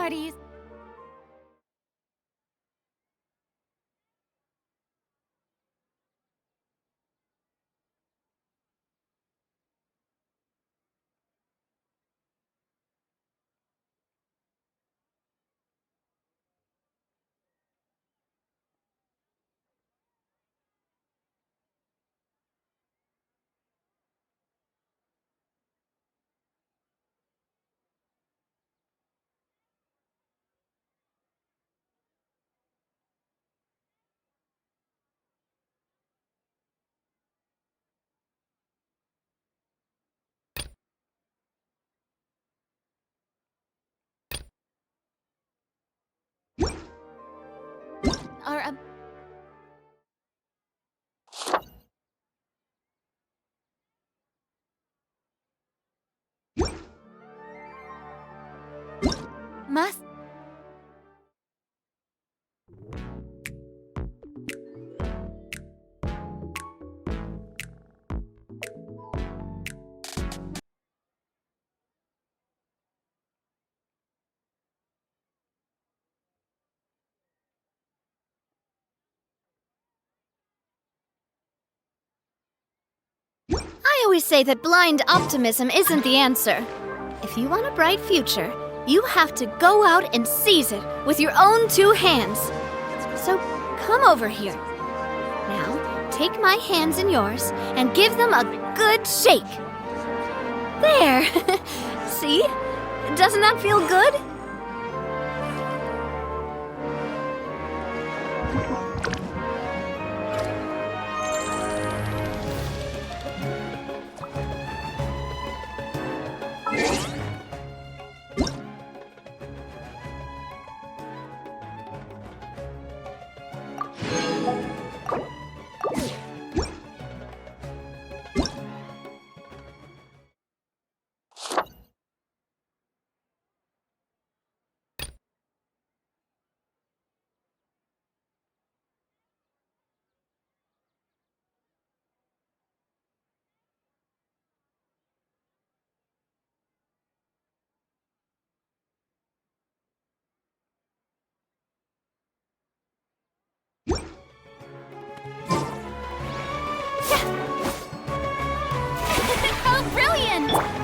parties. Are must. I always say that blind optimism isn't the answer. If you want a bright future, you have to go out and seize it with your own two hands. So come over here. Now, take my hands in yours and give them a good shake. There! See? Doesn't that feel good? How brilliant!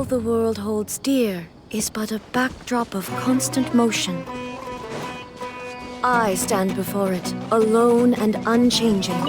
the world holds dear is but a backdrop of constant motion. I stand before it, alone and unchanging.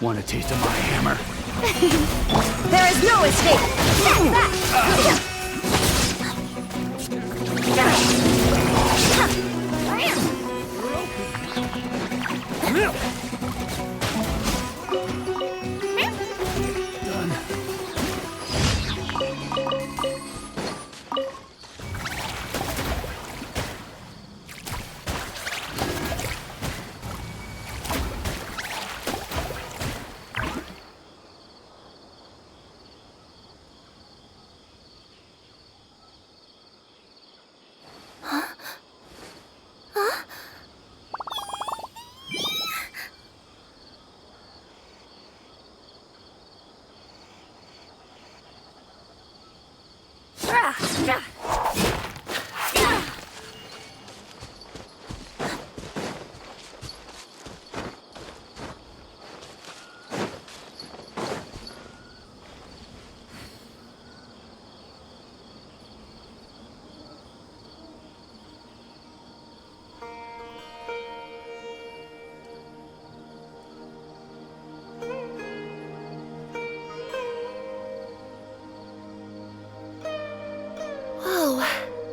Want a taste of my hammer? There is no escape!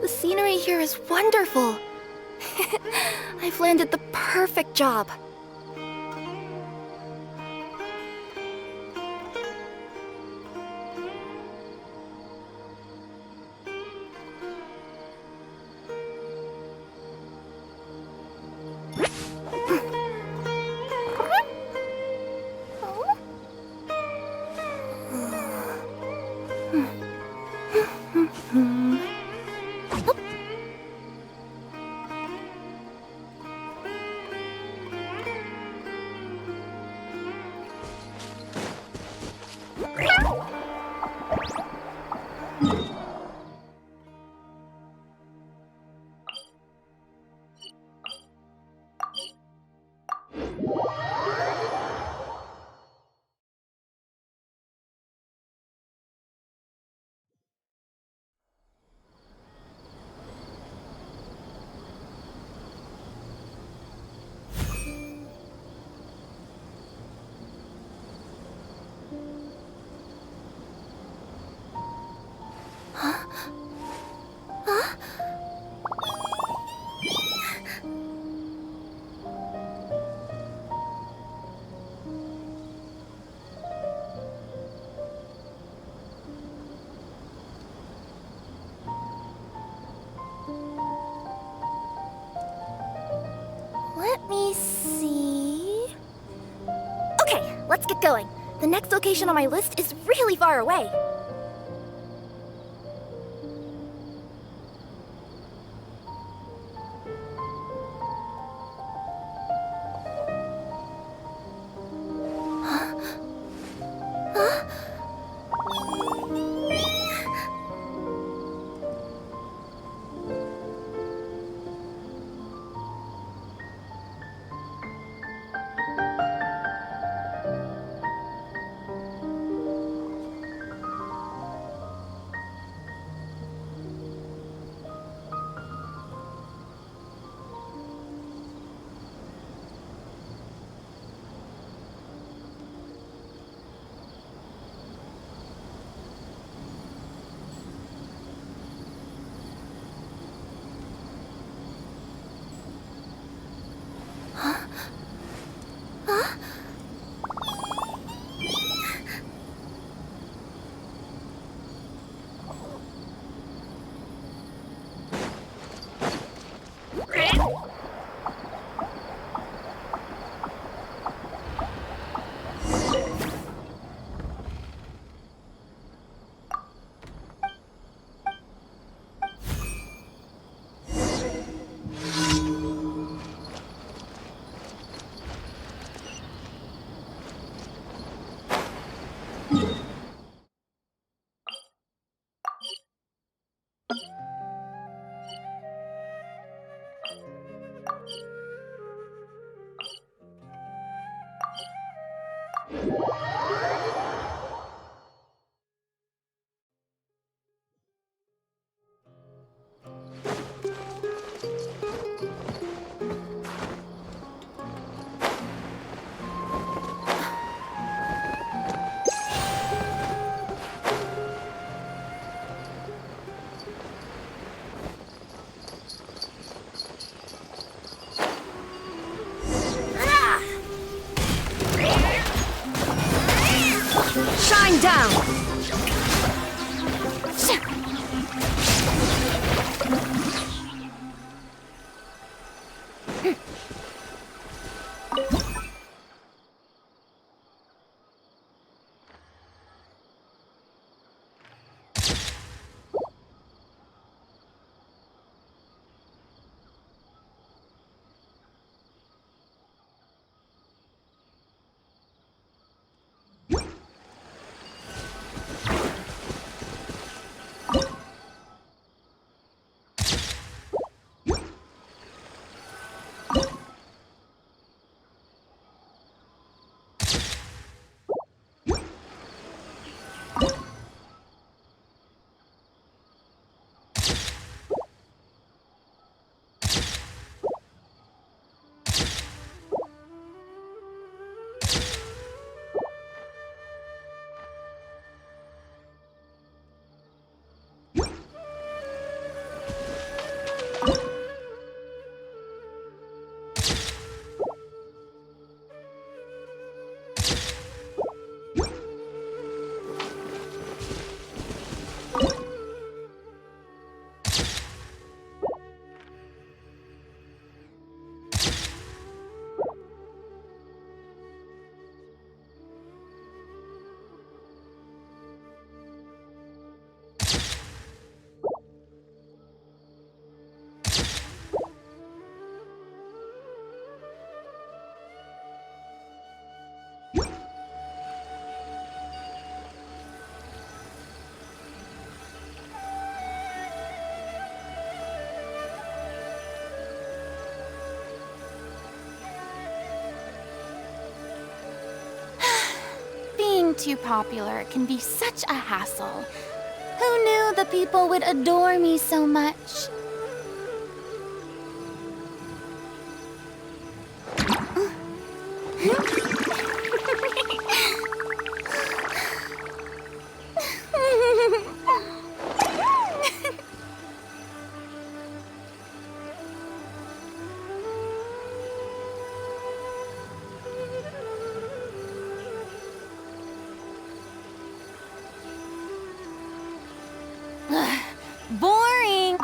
The scenery here is wonderful. I've landed the perfect job. Let me see... Okay, let's get going. The next location on my list is really far away. Being too popular can be such a hassle. Who knew the people would adore me so much? Boring!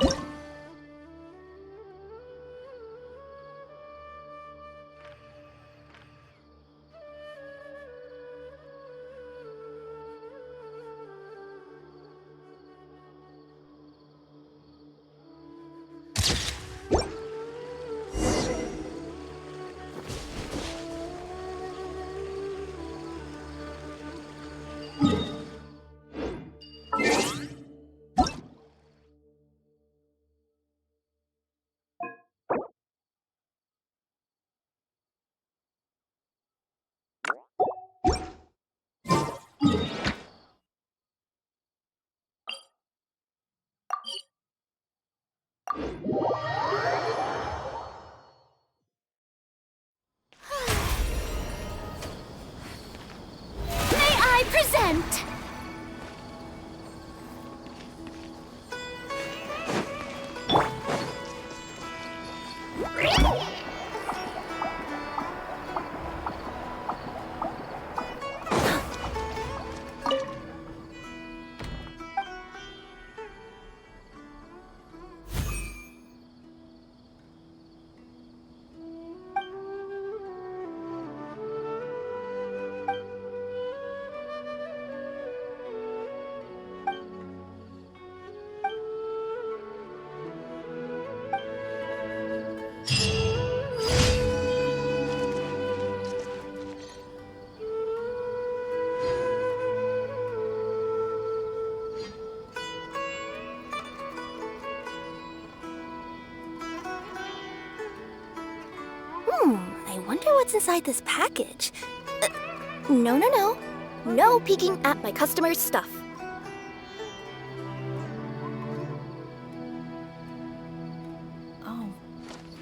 May I present? I wonder what's inside this package. No, no, no. No peeking at my customers' stuff. Oh,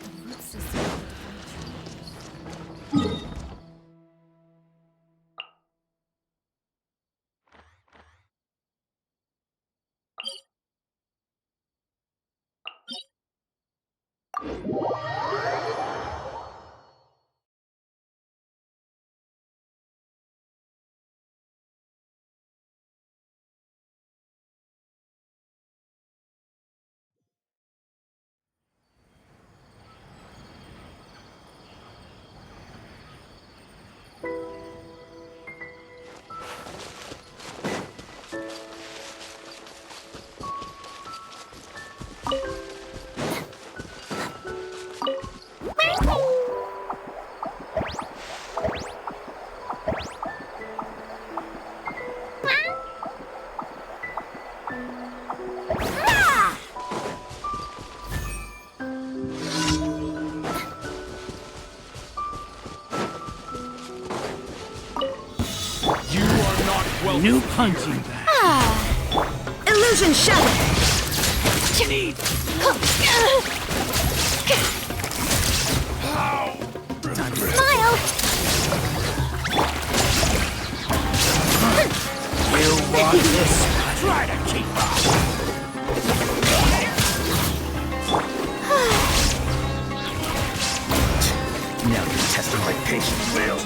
the root system. new punching bag. Illusion shattered! Need. Smile! You want this? Try to keep up. Now you're testing my patience, Will.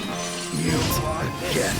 You again.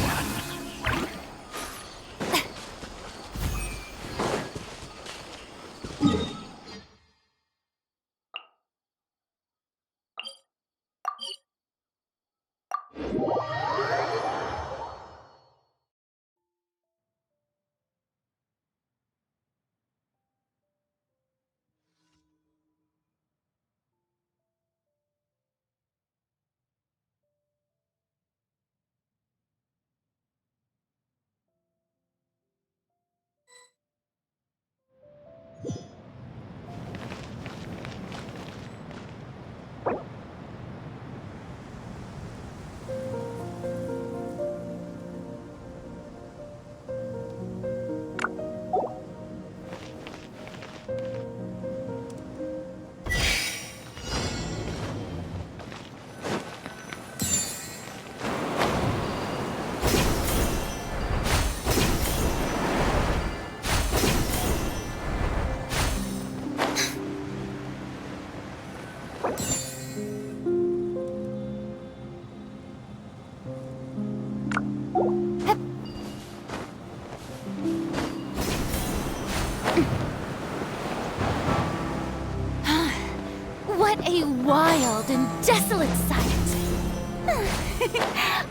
What a wild and desolate sight!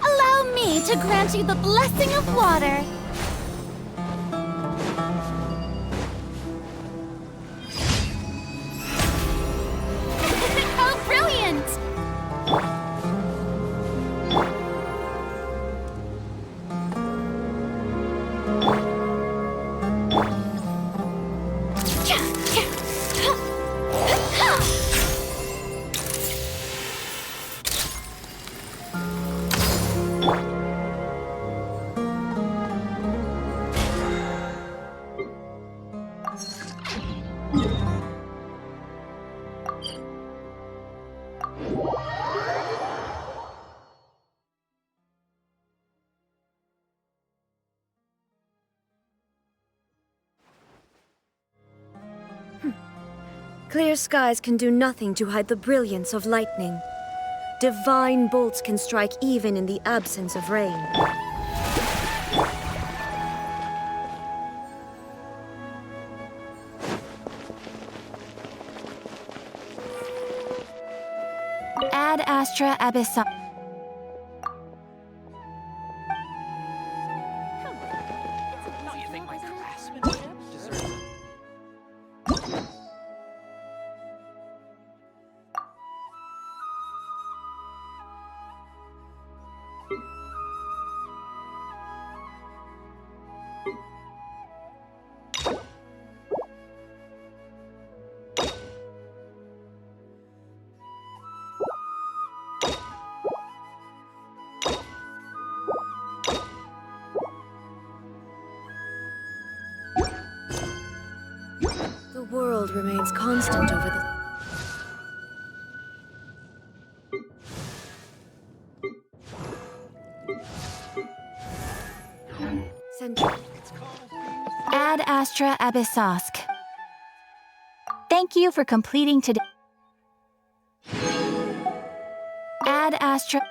Allow me to grant you the blessing of water. How brilliant! Clear skies can do nothing to hide the brilliance of lightning. Divine bolts can strike even in the absence of rain. Ad Astra Abyssa. You think my craftsmanship deserves The world remains constant over the... century. Ad Astra Abyssosk. Thank you for completing today. Ad Astra.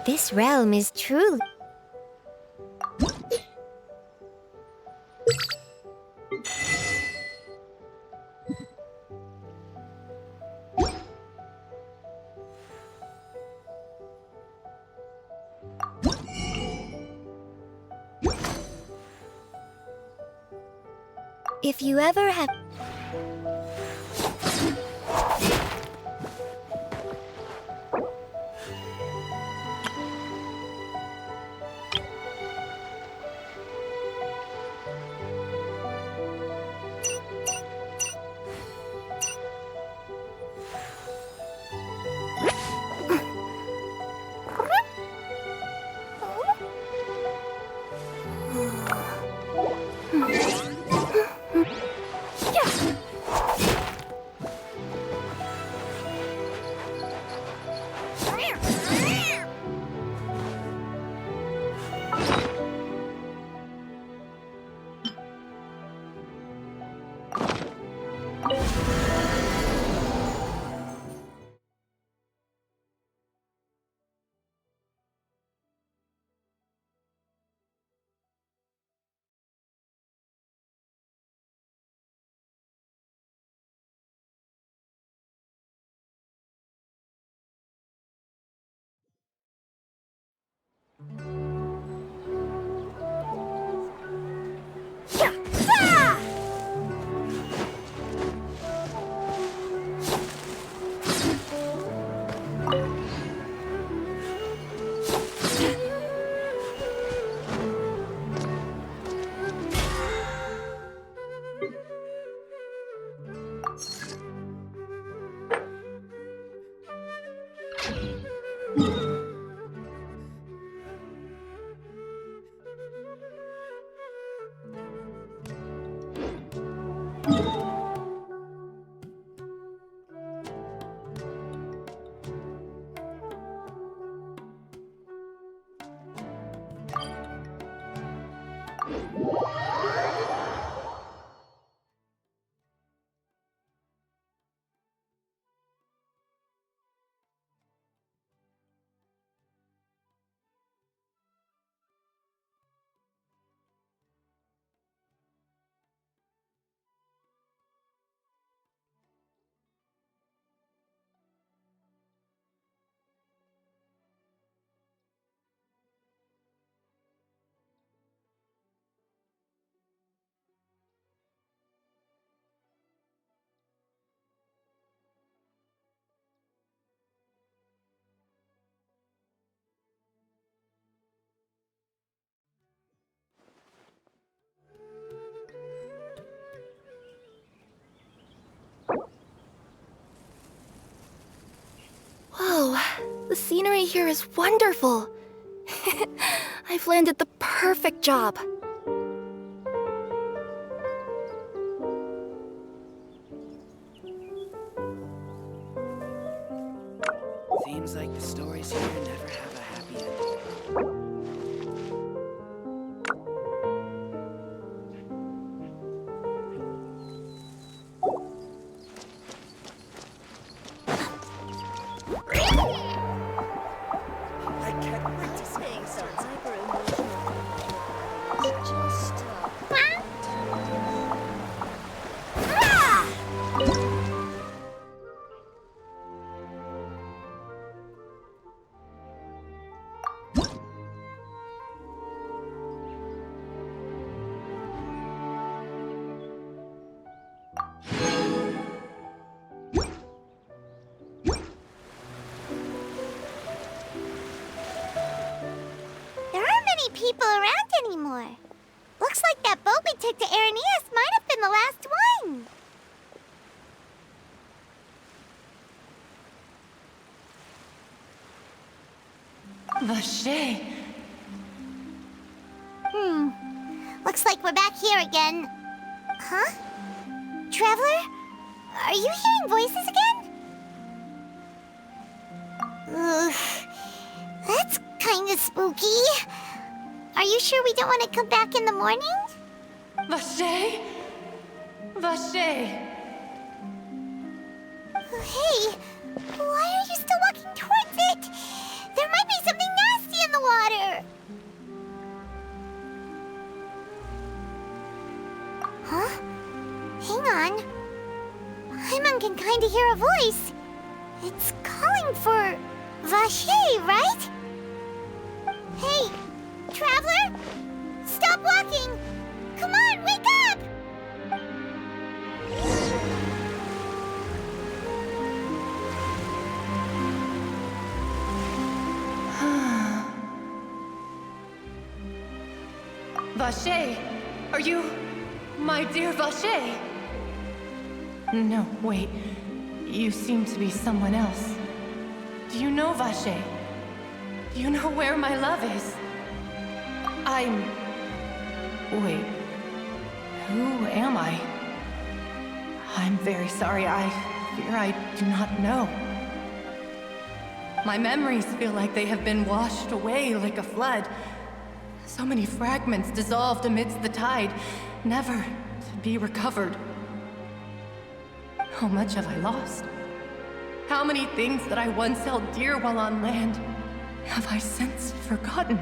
This realm is truly... If you ever have... Whoa, the scenery here is wonderful. I've landed the perfect job. Seems like the stories here never have a happy ending. I can't wait to see Saying so hyper-emotional. Just... There aren't many people around anymore. Looks like that boat we took to Araneas might have been the last one. Vache. Looks like we're back here again. Huh? Traveler? Are you hearing voices again? Ugh. That's kinda spooky. Are you sure we don't want to come back in the morning? Vache? Vache. Hey, why are you still walking towards it? There might be something nasty in the water! Huh? Hang on. Paimon can kinda hear a voice. It's calling for Vache, right? Hey, Traveler? Stop walking! Come on, wake up! Vache, are you my dear Vache? No, wait. You seem to be someone else. Do you know Vache? Do you know where my love is? Wait. Who am I? I'm very sorry. I fear I do not know. My memories feel like they have been washed away like a flood. So many fragments dissolved amidst the tide, never to be recovered. How much have I lost? How many things that I once held dear while on land have I since forgotten?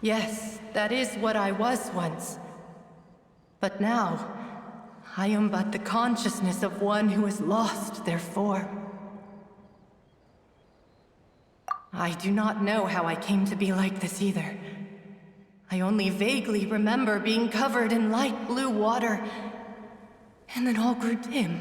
Yes, that is what I was once. But now, I am but the consciousness of one who is lost their form. I do not know how I came to be like this either. I only vaguely remember being covered in light blue water, and then all grew dim.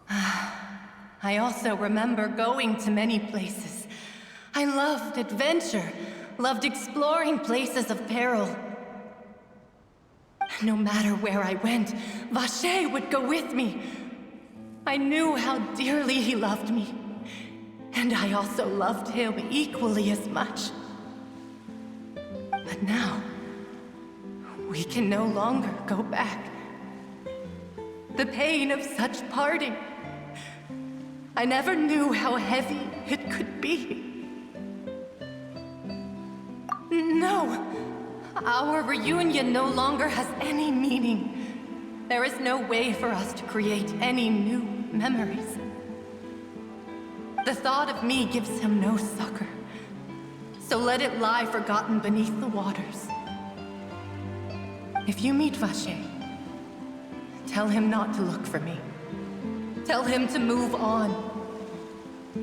I also remember going to many places. I loved adventure, loved exploring places of peril. No matter where I went, Vache would go with me. I knew how dearly he loved me, and I also loved him equally as much. But now, we can no longer go back. The pain of such parting, I never knew how heavy it could be. No, our reunion no longer has any meaning. There is no way for us to create any new memories. The thought of me gives him no succor, so let it lie forgotten beneath the waters. If you meet Vache, tell him not to look for me. Tell him to move on.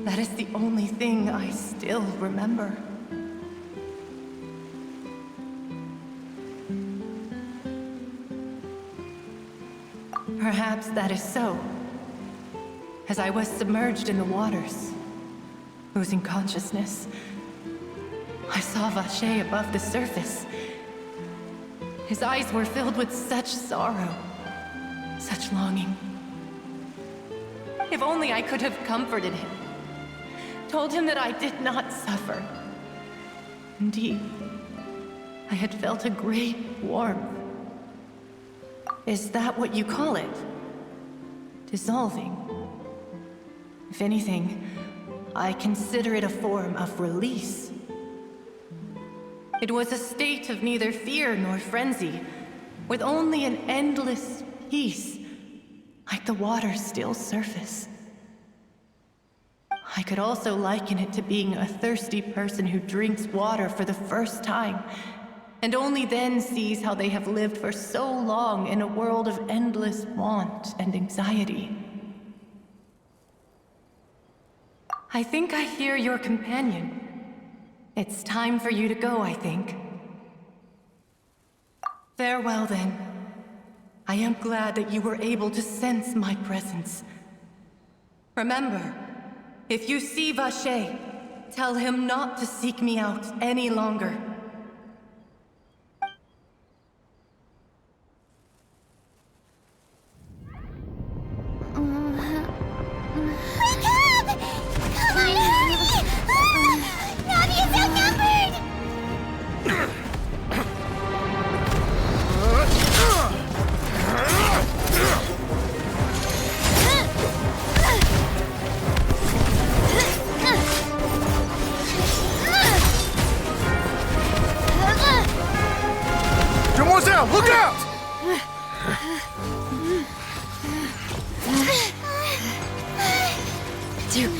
That is the only thing I still remember. Perhaps that is so. As I was submerged in the waters, losing consciousness, I saw Vache above the surface. His eyes were filled with such sorrow, such longing. If only I could have comforted him, told him that I did not suffer. Indeed, I had felt a great warmth. Is that what you call it? Dissolving? If anything, I consider it a form of release. It was a state of neither fear nor frenzy, with only an endless peace, like the water's still surface. I could also liken it to being a thirsty person who drinks water for the first time, and only then sees how they have lived for so long in a world of endless want and anxiety. I think I hear your companion. It's time for you to go, I think. Farewell, then. I am glad that you were able to sense my presence. Remember, if you see Vache, tell him not to seek me out any longer.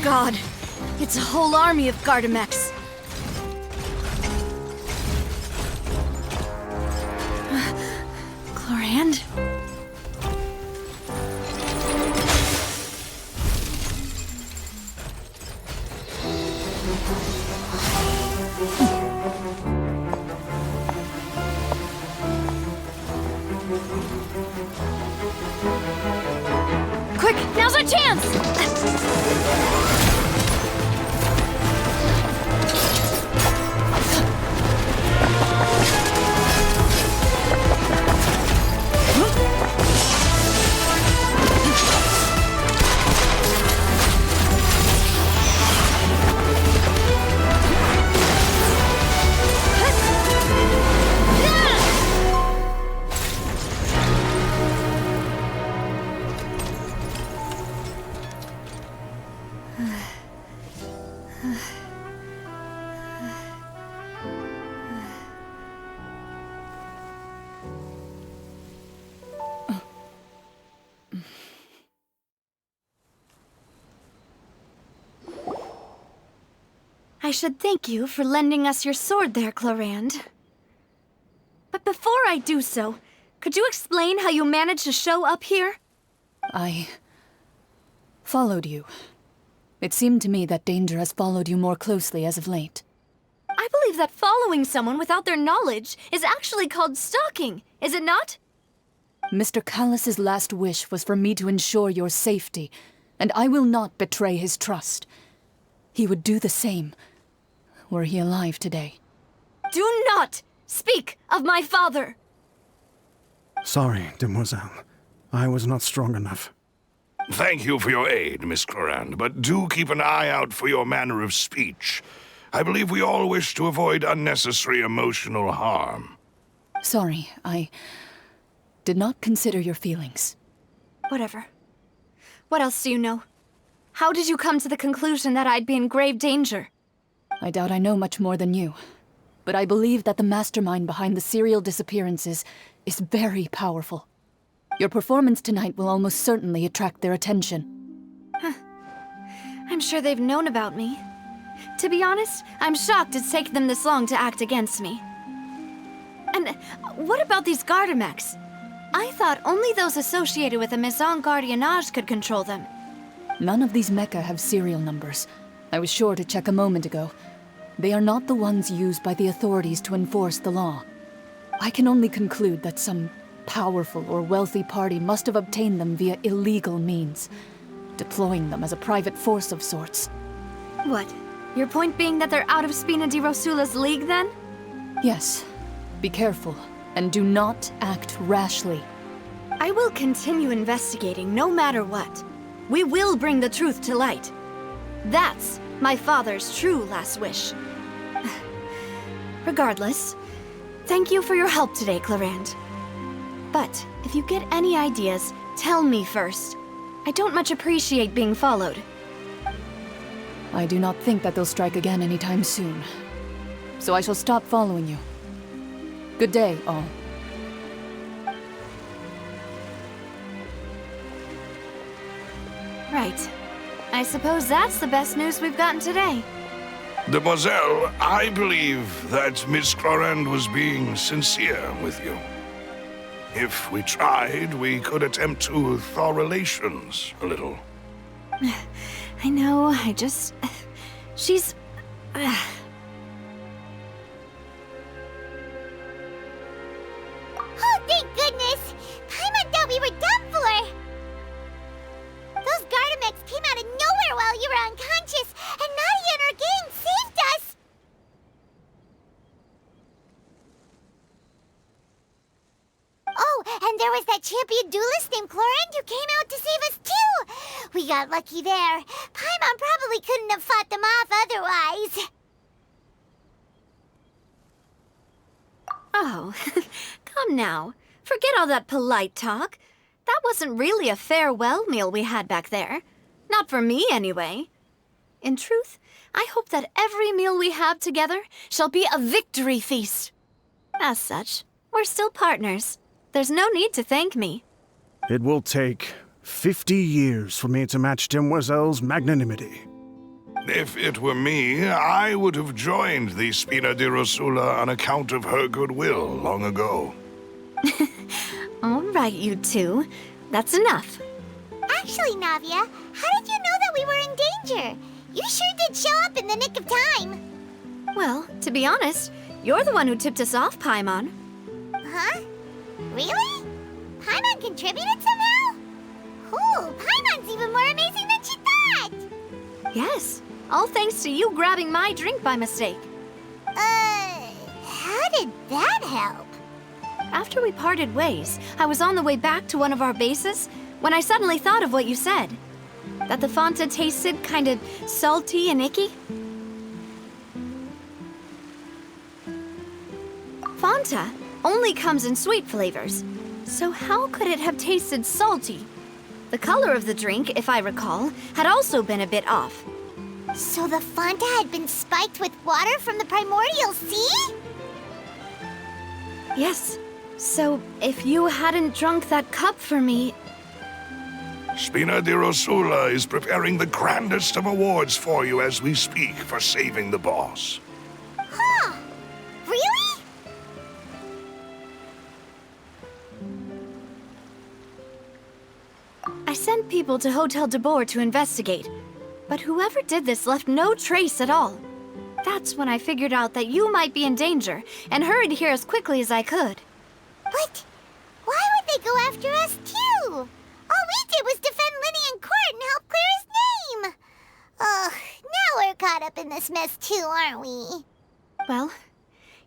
God! It's a whole army of Gardamex. Chlorand? Quick, now's our chance! I should thank you for lending us your sword there, Chlorand. But before I do so, could you explain how you managed to show up here? I followed you. It seemed to me that danger has followed you more closely as of late. I believe that following someone without their knowledge is actually called stalking, is it not? Mr. Callus's last wish was for me to ensure your safety, and I will not betray his trust. He would do the same, were he alive today. Do not speak of my father! Sorry, demoiselle. I was not strong enough. Thank you for your aid, Miss Chlorand, but do keep an eye out for your manner of speech. I believe we all wish to avoid unnecessary emotional harm. Sorry, I did not consider your feelings. Whatever. What else do you know? How did you come to the conclusion that I'd be in grave danger? I doubt I know much more than you, but I believe that the mastermind behind the serial disappearances is very powerful. Your performance tonight will almost certainly attract their attention. I'm sure they've known about me. To be honest, I'm shocked it's taken them this long to act against me. And what about these Gardamex? I thought only those associated with the Maison Gardiennage could control them. None of these mecha have serial numbers. I was sure to check a moment ago. They are not the ones used by the authorities to enforce the law. I can only conclude that some powerful or wealthy party must have obtained them via illegal means, deploying them as a private force of sorts. What? Your point being that they're out of Spina di Rosula's league, then? Yes. Be careful, and do not act rashly. I will continue investigating no matter what. We will bring the truth to light. That's my father's true last wish. Regardless, thank you for your help today, Chlorand. But if you get any ideas, tell me first. I don't much appreciate being followed. I do not think that they'll strike again anytime soon. So I shall stop following you. Good day, all. Right. I suppose that's the best news we've gotten today. Demoiselle, I believe that Miss Chlorand was being sincere with you. If we tried, we could attempt to thaw relations a little. I know, she's... Oh, thank goodness! Paimon thought we were done for! Those Gardamex came out of nowhere while you were unconscious, and Nadia and her gang saved us! Oh, and there was that champion duelist named Chlorand who came out to save us too! We got lucky there. Paimon probably couldn't have fought them off otherwise. Oh, come now. Forget all that polite talk. That wasn't really a farewell meal we had back there. Not for me, anyway. In truth, I hope that every meal we have together shall be a victory feast. As such, we're still partners. There's no need to thank me. It will take 50 years for me to match Demoiselle's magnanimity. If it were me, I would have joined the Spina di Rosula on account of her goodwill long ago. All right, you two. That's enough. Actually, Navia, how did you know that we were in danger? You sure did show up in the nick of time. Well, to be honest, you're the one who tipped us off, Paimon. Huh? Really? Paimon contributed somehow? Ooh, Paimon's even more amazing than she thought! Yes, all thanks to you grabbing my drink by mistake. How did that help? After we parted ways, I was on the way back to one of our bases when I suddenly thought of what you said. That the Fanta tasted kind of salty and icky. Fanta only comes in sweet flavors, so how could it have tasted salty? The color of the drink, if I recall, had also been a bit off. So the Fanta had been spiked with water from the primordial sea? Yes. So, if you hadn't drunk that cup for me... Spina di Rosula is preparing the grandest of awards for you as we speak for saving the boss. Huh? Really? I sent people to Hotel de Boer to investigate, but whoever did this left no trace at all. That's when I figured out that you might be in danger and hurried here as quickly as I could. But why would they go after us, too? All we did was defend Linny in court and help clear his name. Ugh, now we're caught up in this mess, too, aren't we? Well,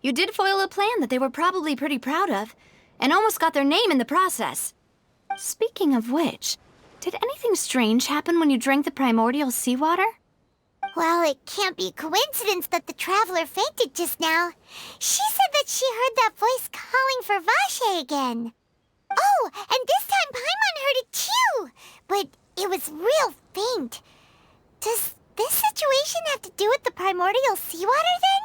you did foil a plan that they were probably pretty proud of, and almost got their name in the process. Speaking of which, did anything strange happen when you drank the primordial seawater? Well, it can't be a coincidence that the traveler fainted just now. She said that she heard that voice calling for Vache again. Oh, and this time Paimon heard it too, but it was real faint. Does this situation have to do with the primordial seawater then?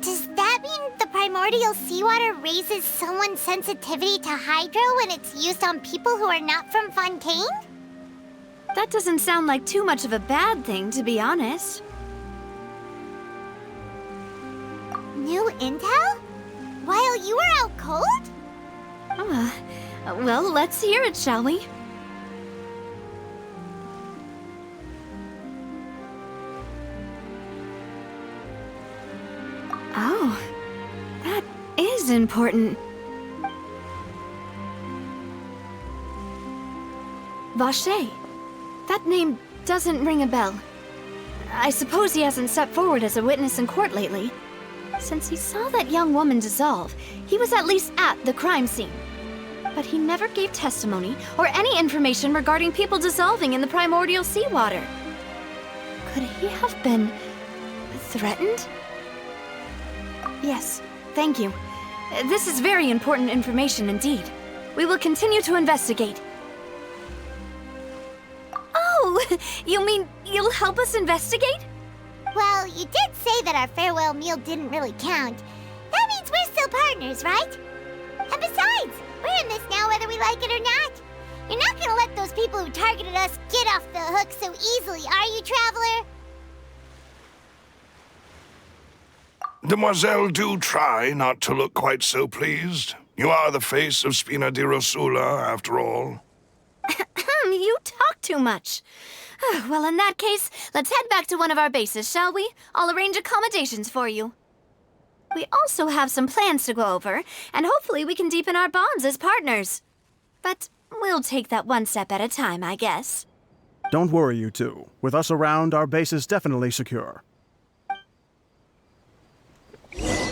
Does that mean the primordial seawater raises someone's sensitivity to hydro when it's used on people who are not from Fontaine? That doesn't sound like too much of a bad thing, to be honest. New intel? While you were out cold? Well, let's hear it, shall we? Oh, that is important. Vache. That name doesn't ring a bell. I suppose he hasn't stepped forward as a witness in court lately. Since he saw that young woman dissolve, he was at least at the crime scene. But he never gave testimony or any information regarding people dissolving in the primordial seawater. Could he have been threatened? Yes, thank you. This is very important information indeed. We will continue to investigate. Oh, you mean you'll help us investigate? Well, you did say that our farewell meal didn't really count. That means we're still partners, right? And besides, we're in this now whether we like it or not. You're not gonna let those people who targeted us get off the hook so easily, are you, Traveler? Demoiselle, do try not to look quite so pleased. You are the face of Spina di Rosula, after all. You talk too much. Well, in that case, let's head back to one of our bases, shall we? I'll arrange accommodations for you. We also have some plans to go over, and hopefully we can deepen our bonds as partners. But we'll take that one step at a time, I guess. Don't worry, you two. With us around, our base is definitely secure. Yeah!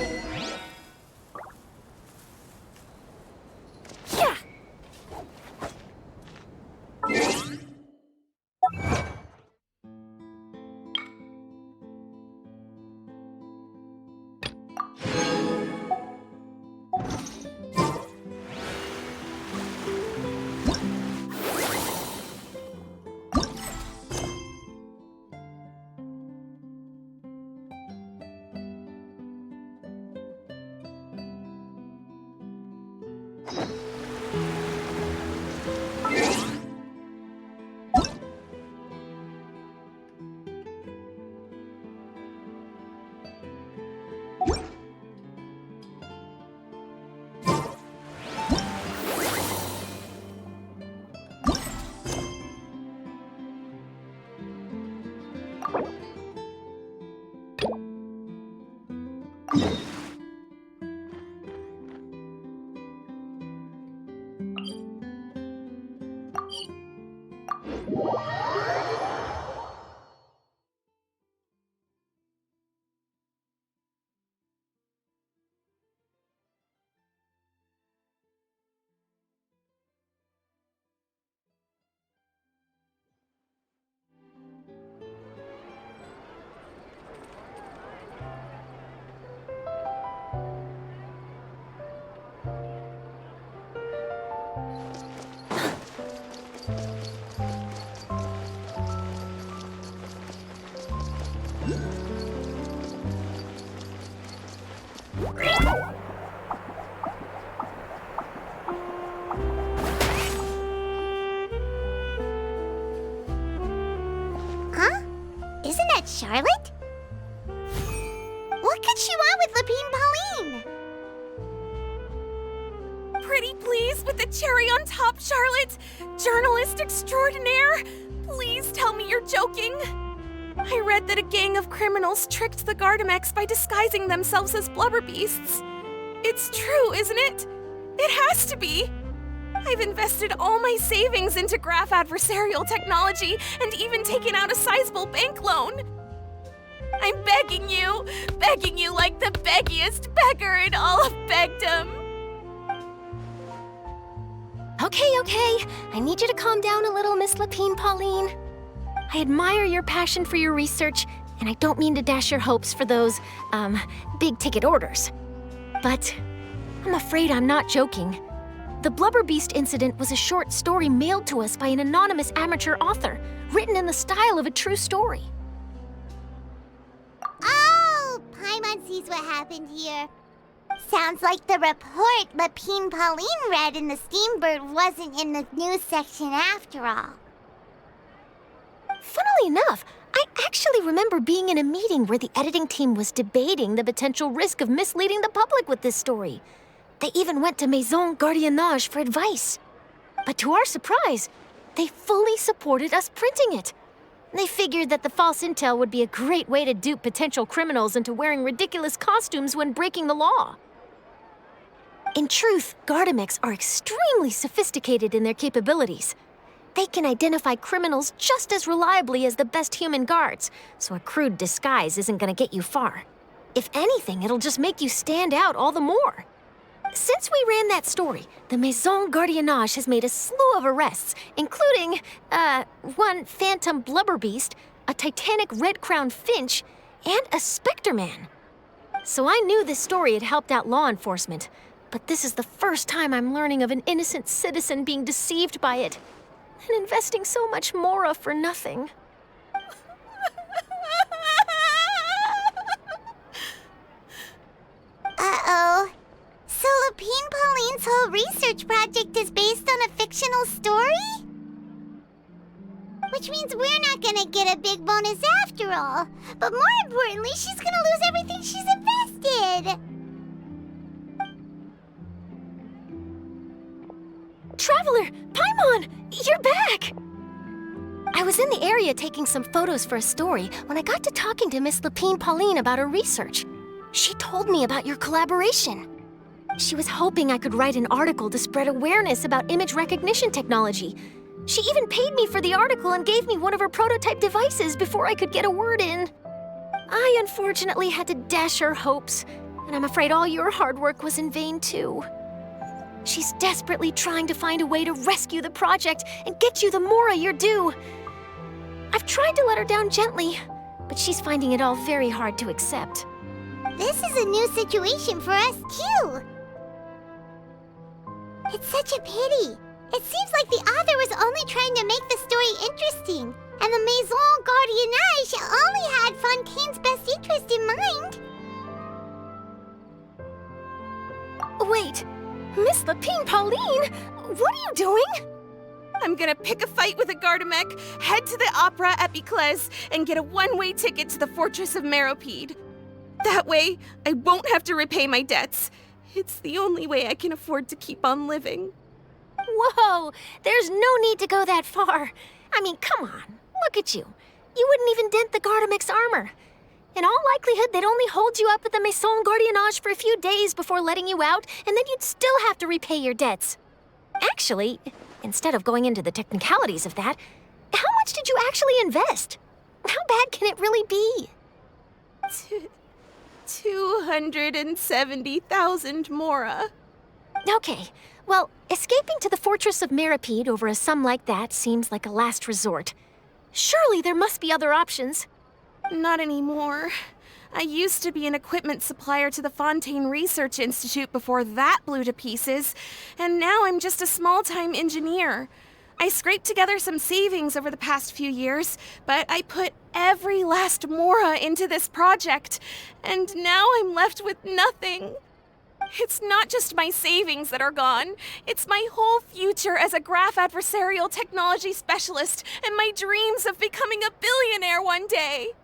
Huh? Isn't that Charlotte? What could she want with Lapine Pauline? Pretty please with the cherry on top, Charlotte! Journalist extraordinaire! Please tell me you're joking! I read that a gang of criminals tricked the Gardamex by disguising themselves as blubber beasts. It's true, isn't it? It has to be! I've invested all my savings into graph adversarial technology and even taken out a sizable bank loan. I'm begging you like the beggiest beggar in all of begdom. Okay. I need you to calm down a little, Miss Lapine Pauline. I admire your passion for your research, and I don't mean to dash your hopes for those, big-ticket orders. But I'm afraid I'm not joking. The Blubber Beast incident was a short story mailed to us by an anonymous amateur author, written in the style of a true story. Oh, Paimon sees what happened here. Sounds like the report Lapine Pauline read in the Steambird wasn't in the news section after all. Funnily enough, I actually remember being in a meeting where the editing team was debating the potential risk of misleading the public with this story. They even went to Maison Gardiennage for advice. But to our surprise, they fully supported us printing it. They figured that the false intel would be a great way to dupe potential criminals into wearing ridiculous costumes when breaking the law. In truth, Gardamex are extremely sophisticated in their capabilities. They can identify criminals just as reliably as the best human guards, so a crude disguise isn't gonna get you far. If anything, it'll just make you stand out all the more. Since we ran that story, the Maison Gardiennage has made a slew of arrests, including, one phantom blubber beast, a titanic red-crowned finch, and a specter man. So I knew this story had helped out law enforcement, but this is the first time I'm learning of an innocent citizen being deceived by it, and investing so much mora for nothing. Uh-oh. So Lapine Pauline's whole research project is based on a fictional story? Which means we're not gonna get a big bonus after all. But more importantly, she's gonna lose everything she's invested. Traveler! Paimon! You're back! I was in the area taking some photos for a story when I got to talking to Miss Lapine Pauline about her research. She told me about your collaboration. She was hoping I could write an article to spread awareness about image recognition technology. She even paid me for the article and gave me one of her prototype devices before I could get a word in. I unfortunately had to dash her hopes, and I'm afraid all your hard work was in vain too. She's desperately trying to find a way to rescue the project and get you the mora you're due. I've tried to let her down gently, but she's finding it all very hard to accept. This is a new situation for us, too. It's such a pity. It seems like the author was only trying to make the story interesting, and the Maison Gardiennage only had Fontaine's best interest in mind. Wait, Miss Lapine Pauline, what are you doing? I'm gonna pick a fight with a Gardamek, head to the Opera at Biclès, and get a one-way ticket to the Fortress of Meropide. That way, I won't have to repay my debts. It's the only way I can afford to keep on living. Whoa, there's no need to go that far. I mean, come on, look at you. You wouldn't even dent the Gardamex armor. In all likelihood, they'd only hold you up at the Maison Gardiennage for a few days before letting you out, and then you'd still have to repay your debts. Actually, instead of going into the technicalities of that, how much did you actually invest? How bad can it really be? 270,000 mora. Okay, well, escaping to the fortress of Meripede over a sum like that seems like a last resort. Surely there must be other options. Not anymore. I used to be an equipment supplier to the Fontaine Research Institute before that blew to pieces, and now I'm just a small-time engineer. I scraped together some savings over the past few years, but I put every last mora into this project, and now I'm left with nothing. It's not just my savings that are gone. It's my whole future as a graph adversarial technology specialist and my dreams of becoming a billionaire one day.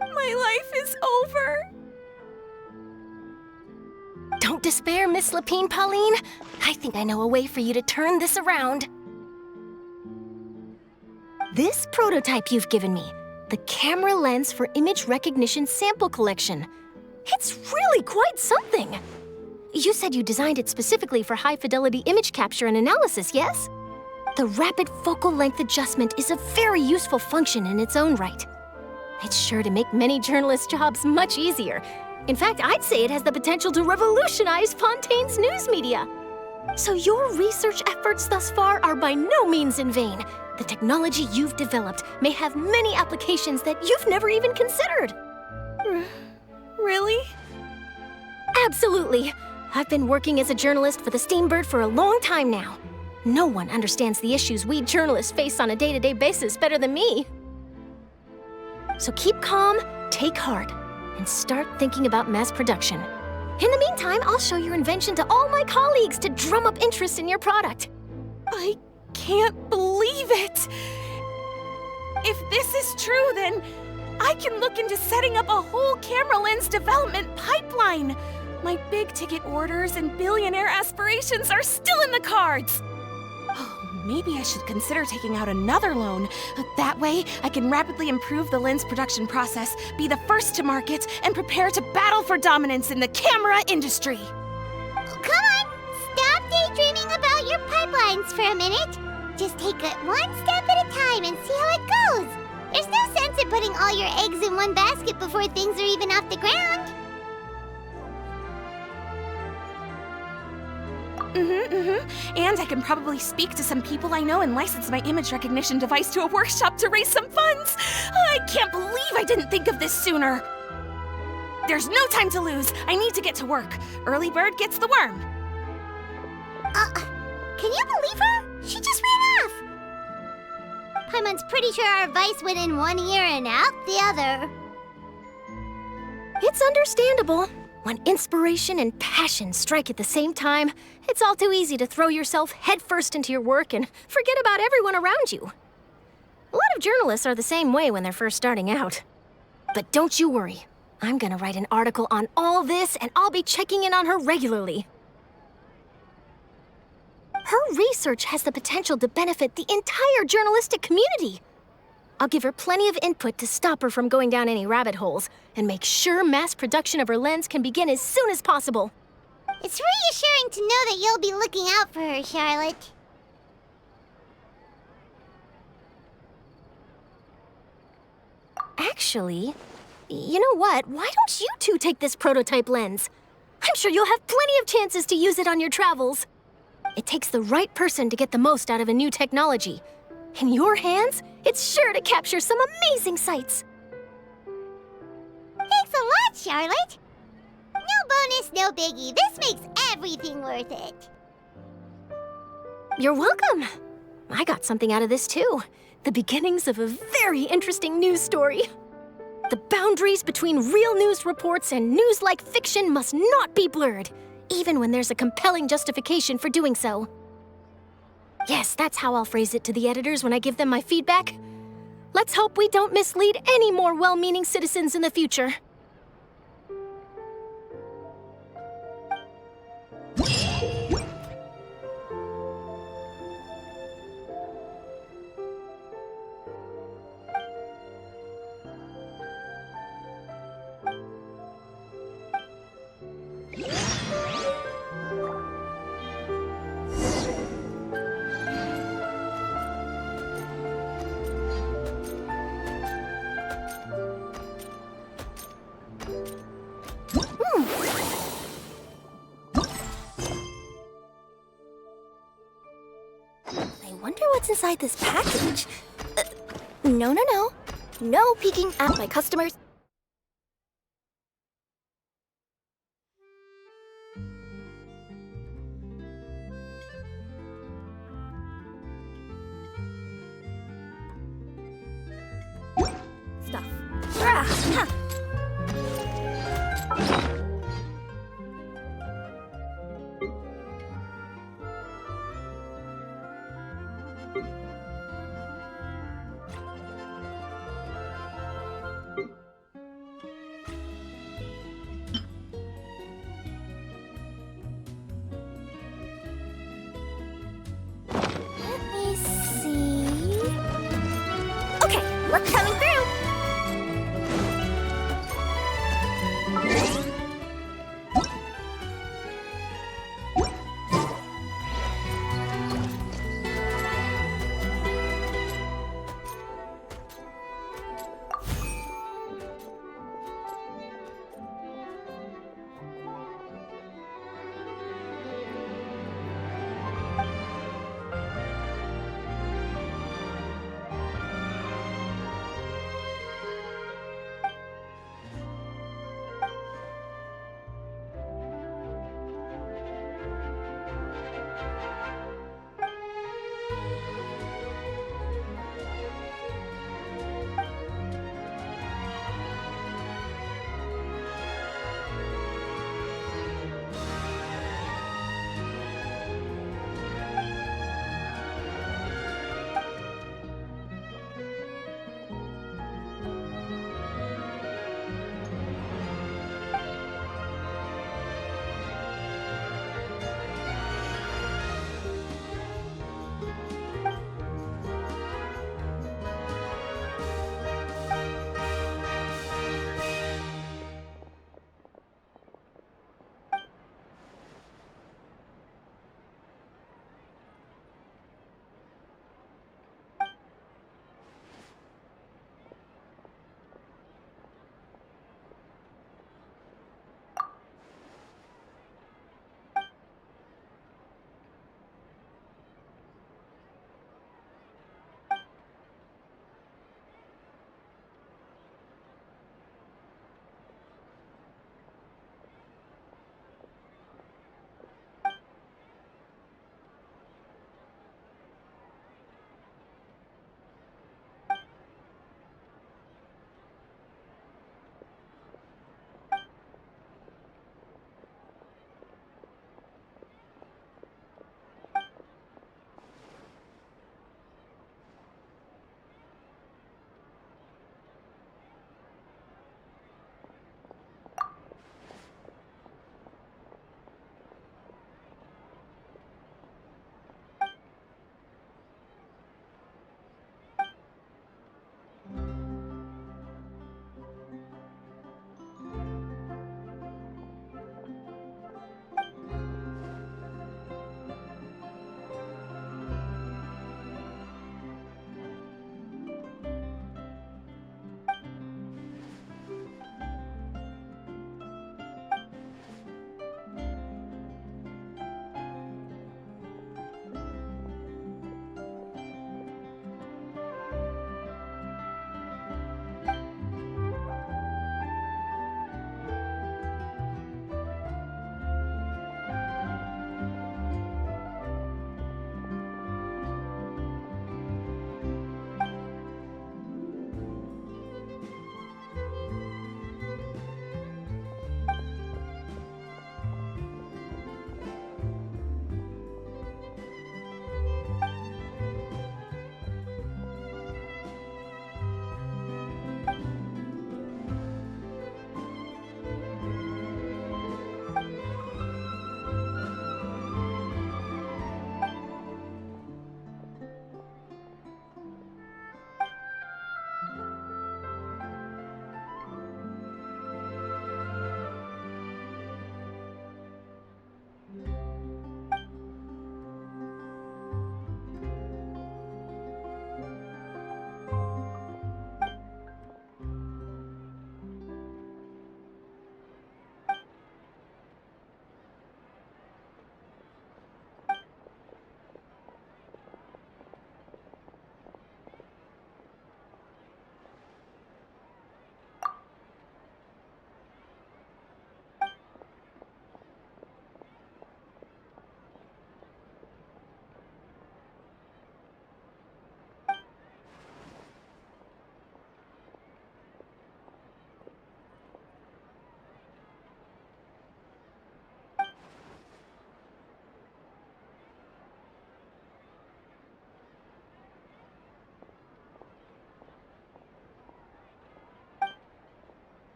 My life is over. Don't despair, Miss Lapine Pauline. I think I know a way for you to turn this around. This prototype you've given me, the camera lens for image recognition sample collection. It's really quite something. You said you designed it specifically for high-fidelity image capture and analysis, yes? The rapid focal length adjustment is a very useful function in its own right. It's sure to make many journalists' jobs much easier. In fact, I'd say it has the potential to revolutionize Fontaine's news media. So your research efforts thus far are by no means in vain. The technology you've developed may have many applications that you've never even considered. Really? Absolutely. I've been working as a journalist for the Steambird for a long time now. No one understands the issues we journalists face on a day-to-day basis better than me. So keep calm, take heart, and start thinking about mass production. In the meantime, I'll show your invention to all my colleagues to drum up interest in your product. I can't believe it! If this is true, then I can look into setting up a whole camera lens development pipeline. My big-ticket orders and billionaire aspirations are still in the cards. Oh, maybe I should consider taking out another loan. That way, I can rapidly improve the lens production process, be the first to market, and prepare to battle for dominance in the camera industry. Come on, stop daydreaming about your pipelines for a minute. Just take it one step at a time and see how it goes. There's no sense in putting all your eggs in one basket before things are even off the ground. And I can probably speak to some people I know and license my image recognition device to a workshop to raise some funds. I can't believe I didn't think of this sooner. There's no time to lose. I need to get to work. Early bird gets the worm. Can you believe her? She just ran off. Paimon's pretty sure our advice went in one ear and out the other. It's understandable. When inspiration and passion strike at the same time, it's all too easy to throw yourself headfirst into your work and forget about everyone around you. A lot of journalists are the same way when they're first starting out. But don't you worry. I'm gonna write an article on all this, and I'll be checking in on her regularly. Her research has the potential to benefit the entire journalistic community. I'll give her plenty of input to stop her from going down any rabbit holes and make sure mass production of her lens can begin as soon as possible. It's reassuring to know that you'll be looking out for her, Charlotte. Actually, you know what? Why don't you two take this prototype lens? I'm sure you'll have plenty of chances to use it on your travels. It takes the right person to get the most out of a new technology. In your hands, it's sure to capture some amazing sights. Thanks a lot, Charlotte. No bonus, no biggie. This makes everything worth it. You're welcome. I got something out of this too. The beginnings of a very interesting news story. The boundaries between real news reports and news-like fiction must not be blurred, even when there's a compelling justification for doing so. Yes, that's how I'll phrase it to the editors when I give them my feedback. Let's hope we don't mislead any more well-meaning citizens in the future. what's inside this package. No. No peeking at my customers. Stuff. Ha. Let me see. Okay, what's coming through?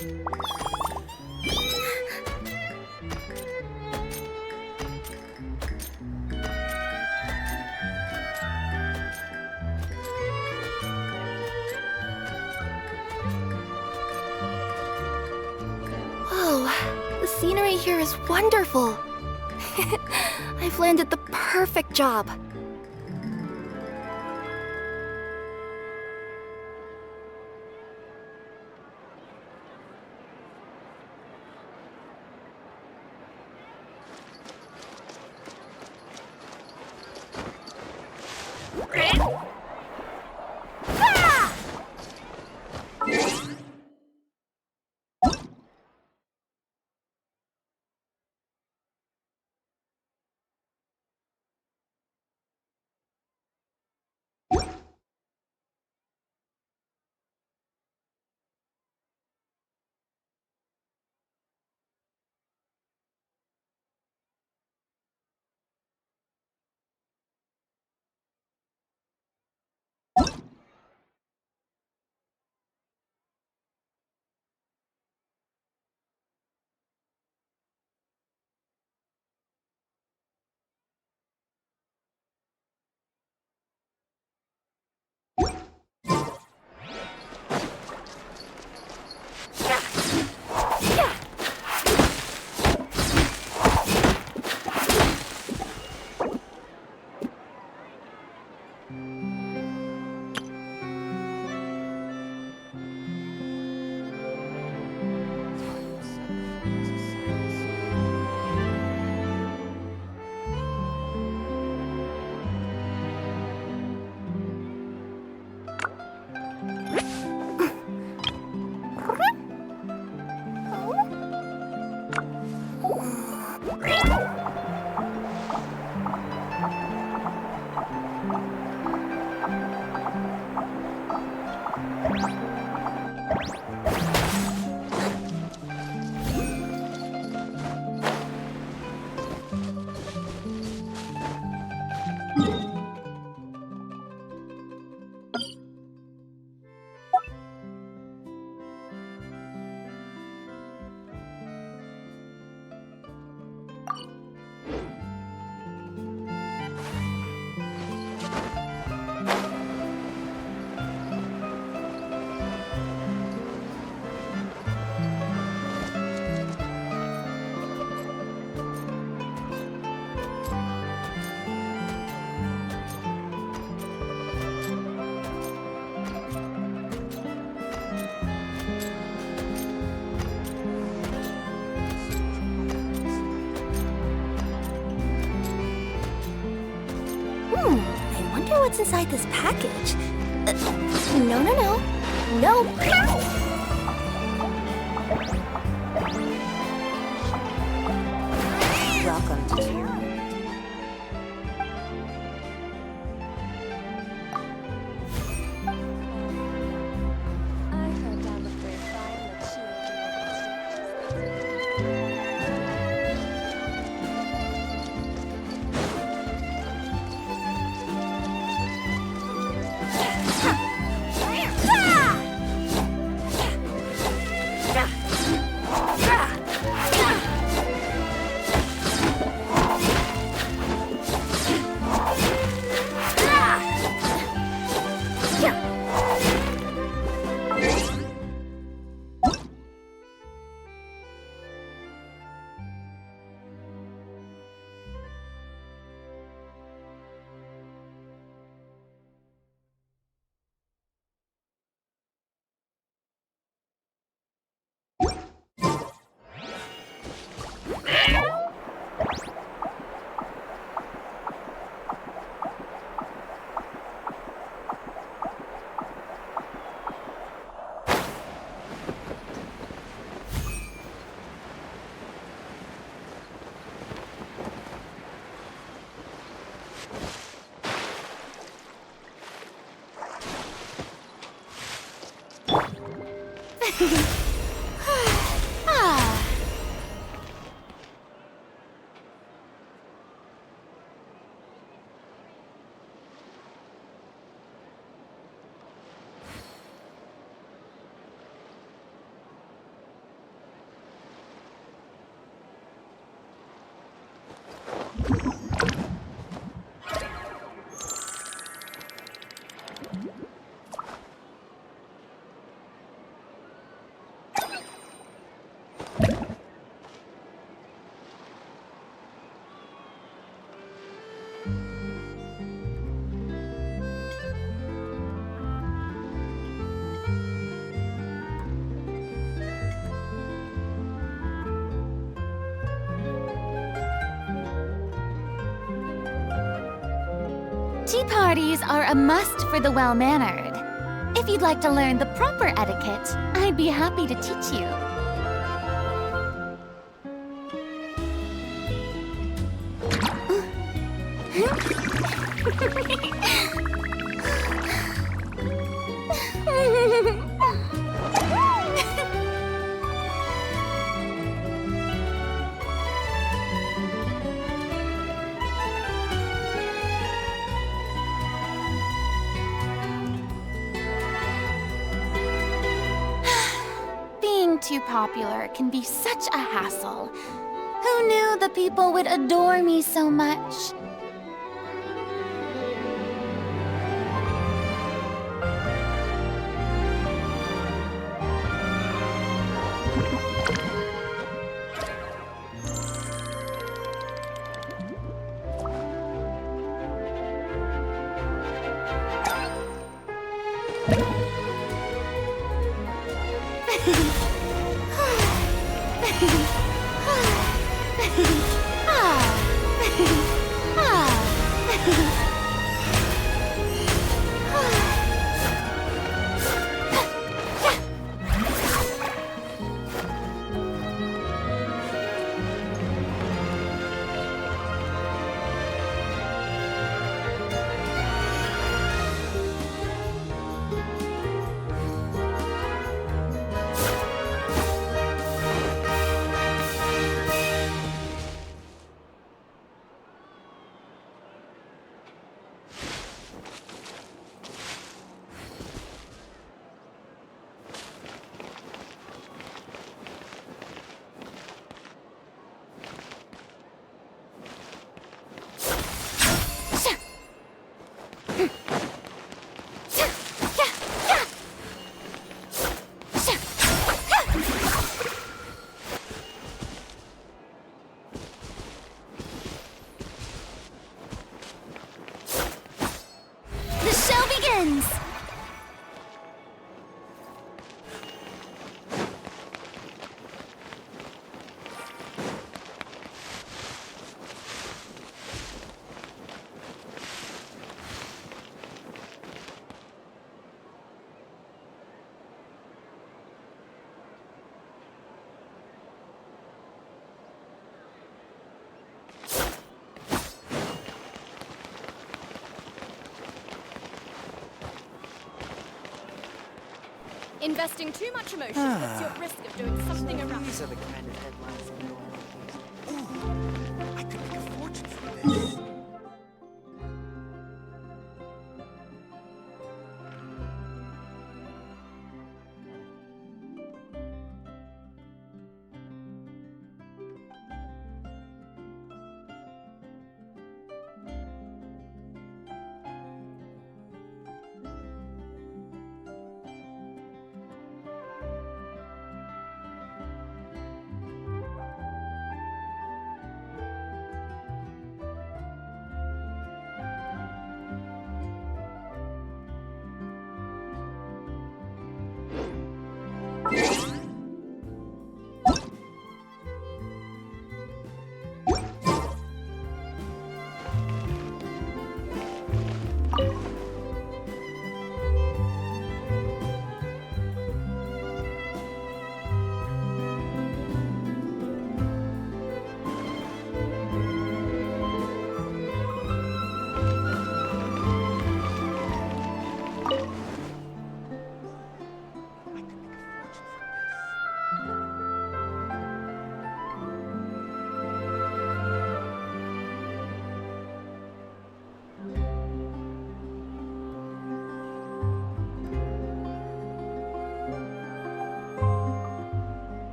Whoa, the scenery here is wonderful. I've landed the perfect job. I wonder what's inside this package. No, no, no. No. Welcome to Zero. Tea parties are a must for the well-mannered. If you'd like to learn the proper etiquette, I'd be happy to teach you. Being too popular can be such a hassle. Who knew the people would adore me so much? The show begins! Investing too much emotion puts you at risk of doing something irrational. These are the kind of headlines that go on. Ooh, I could make a fortune from this.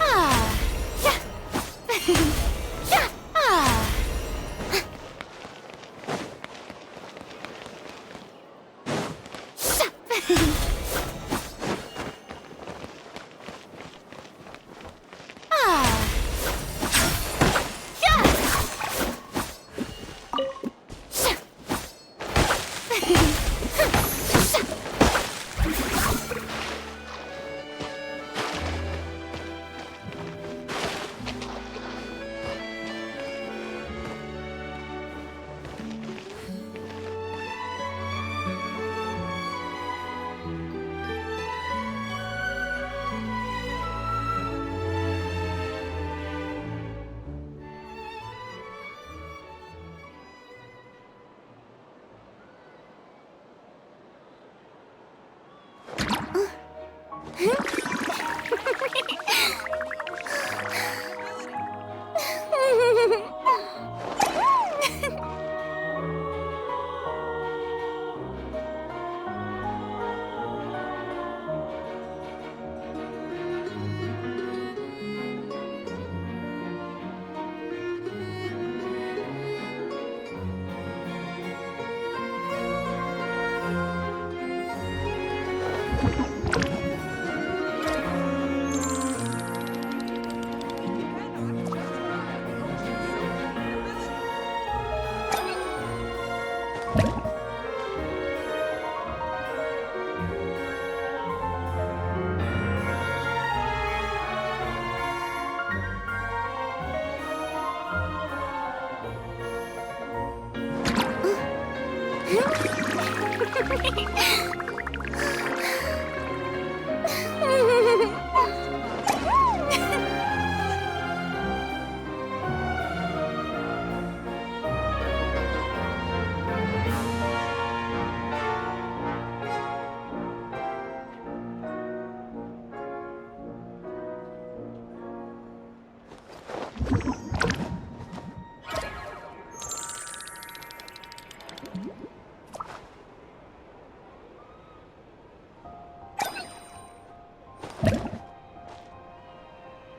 Ah. Yeah. Yeah. Ah.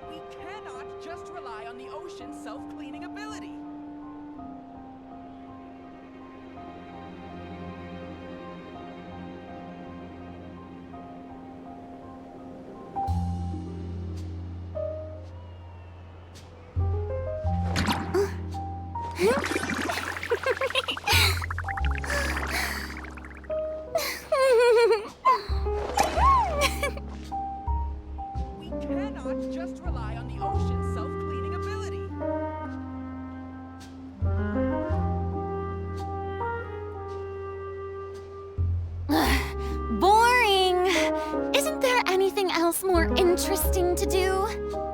We cannot just rely on the ocean's self-cleaning ability. We cannot just rely on the ocean's self-cleaning ability. Boring! Isn't there anything else more interesting to do?